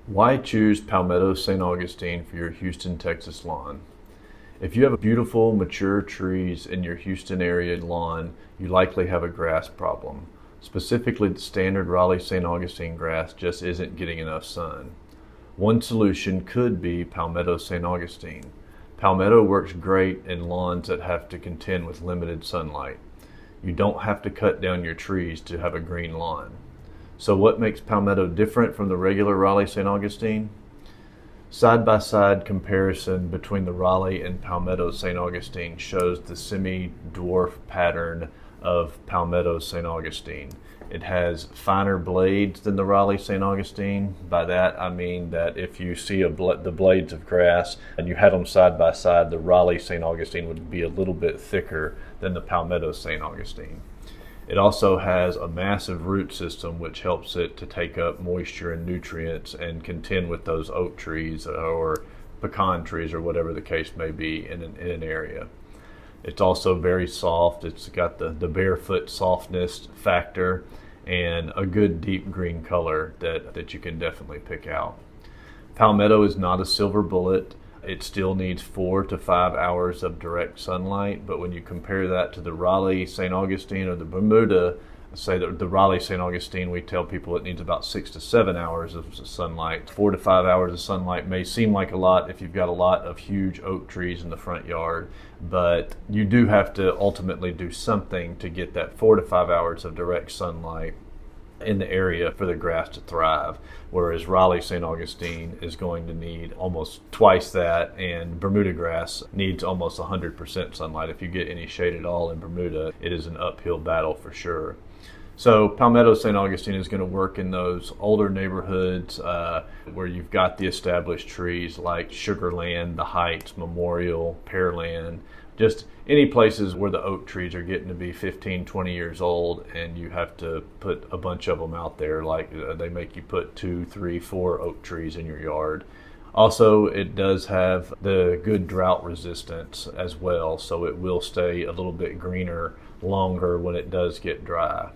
Why choose Palmetto St. Augustine for your Houston, Texas lawn? If you have beautiful, mature trees in your Houston area lawn, you likely have a grass problem. Specifically, the standard Raleigh St. Augustine grass just isn't getting enough sun. One solution could be Palmetto St. Augustine. Palmetto works great in lawns that have to contend with limited sunlight. You don't have to cut down your trees to have a green lawn. So what makes Palmetto different from the regular Raleigh St. Augustine? Side-by-side comparison between the Raleigh and Palmetto St. Augustine shows the semi-dwarf pattern of Palmetto St. Augustine. It has finer blades than the Raleigh St. Augustine. By that I mean that if you see the blades of grass and you had them side by side, the Raleigh St. Augustine would be a little bit thicker than the Palmetto St. Augustine. It also has a massive root system which helps it to take up moisture and nutrients and contend with those oak trees or pecan trees or whatever the case may be in an area. It's also very soft. It's got the barefoot softness factor and a good deep green color that you can definitely pick out. Palmetto is not a silver bullet. It still needs 4 to 5 hours of direct sunlight, but when you compare that to the Raleigh St. Augustine or the Bermuda, say that the Raleigh St. Augustine, we tell people it needs about 6 to 7 hours of sunlight. 4 to 5 hours of sunlight may seem like a lot if you've got a lot of huge oak trees in the front yard, but you do have to ultimately do something to get that 4 to 5 hours of direct sunlight in the area for the grass to thrive, whereas Raleigh St. Augustine is going to need almost twice that, and Bermuda grass needs almost 100% sunlight. If you get any shade at all in Bermuda, it is an uphill battle for sure. So Palmetto St. Augustine is going to work in those older neighborhoods where you've got the established trees like Sugarland, the Heights, Memorial, Pearland, just any places where the oak trees are getting to be 15, 20 years old and you have to put a bunch of them out there, like they make you put 2, 3, 4 oak trees in your yard. Also, it does have the good drought resistance as well, so it will stay a little bit greener longer when it does get dry.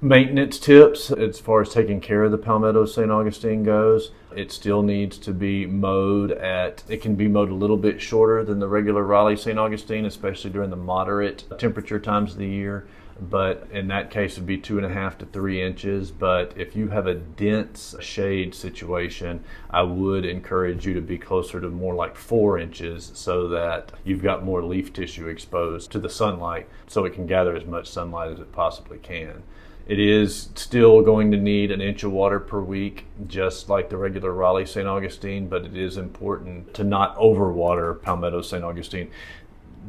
Maintenance tips as far as taking care of the Palmetto St. Augustine goes, it still needs to be mowed it can be mowed a little bit shorter than the regular Raleigh St. Augustine, especially during the moderate temperature times of the year. But in that case, it would be 2.5 to 3 inches. But if you have a dense shade situation, I would encourage you to be closer to more like 4 inches so that you've got more leaf tissue exposed to the sunlight so it can gather as much sunlight as it possibly can. It is still going to need 1 inch of water per week, just like the regular Raleigh St. Augustine, but it is important to not overwater Palmetto St. Augustine.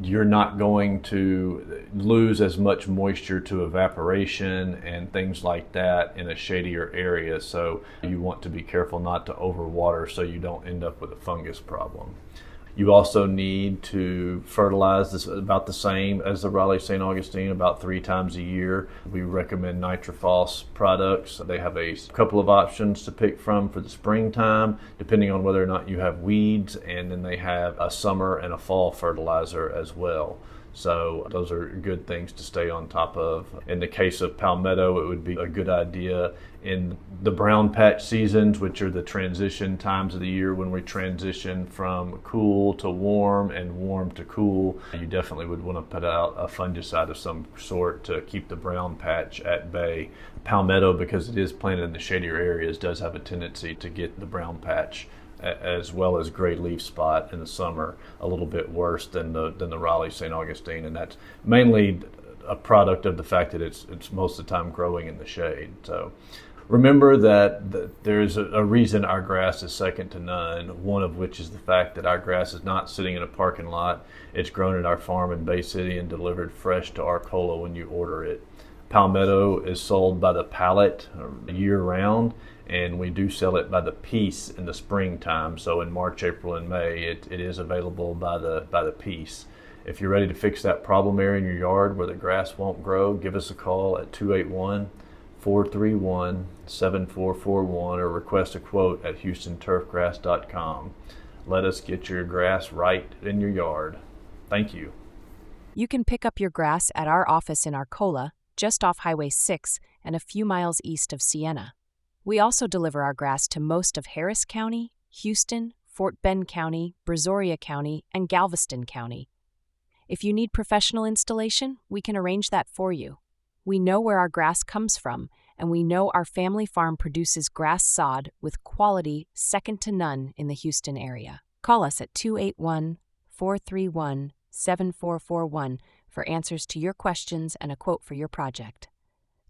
You're not going to lose as much moisture to evaporation and things like that in a shadier area, so you want to be careful not to overwater so you don't end up with a fungus problem. You also need to fertilize this about the same as the Raleigh St. Augustine, about 3 times a year. We recommend Nitrophos products. They have a couple of options to pick from for the springtime, depending on whether or not you have weeds, and then they have a summer and a fall fertilizer as well. So those are good things to stay on top of. In the case of Palmetto, it would be a good idea in the brown patch seasons, which are the transition times of the year when we transition from cool to warm and warm to cool. You definitely would want to put out a fungicide of some sort to keep the brown patch at bay. Palmetto, because it is planted in the shadier areas, does have a tendency to get the brown patch as well as gray leaf spot in the summer a little bit worse than the Raleigh St. Augustine, and that's mainly a product of the fact that it's most of the time growing in the shade. So remember that there's a reason our grass is second to none, one of which is the fact that our grass is not sitting in a parking lot. It's grown at our farm in Bay City and delivered fresh to Arcola when you order it. Palmetto is sold by the pallet year round, and we do sell it by the piece in the springtime. So in March, April, and May, it is available by the piece. If you're ready to fix that problem area in your yard where the grass won't grow, give us a call at 281-431-7441 or request a quote at HoustonTurfGrass.com. Let us get your grass right in your yard. Thank you. You can pick up your grass at our office in Arcola, just off Highway 6 and a few miles east of Siena. We also deliver our grass to most of Harris County, Houston, Fort Bend County, Brazoria County, and Galveston County. If you need professional installation, we can arrange that for you. We know where our grass comes from, and we know our family farm produces grass sod with quality second to none in the Houston area. Call us at 281-431-7441 for answers to your questions and a quote for your project.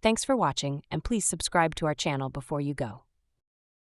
Thanks for watching, and please subscribe to our channel before you go.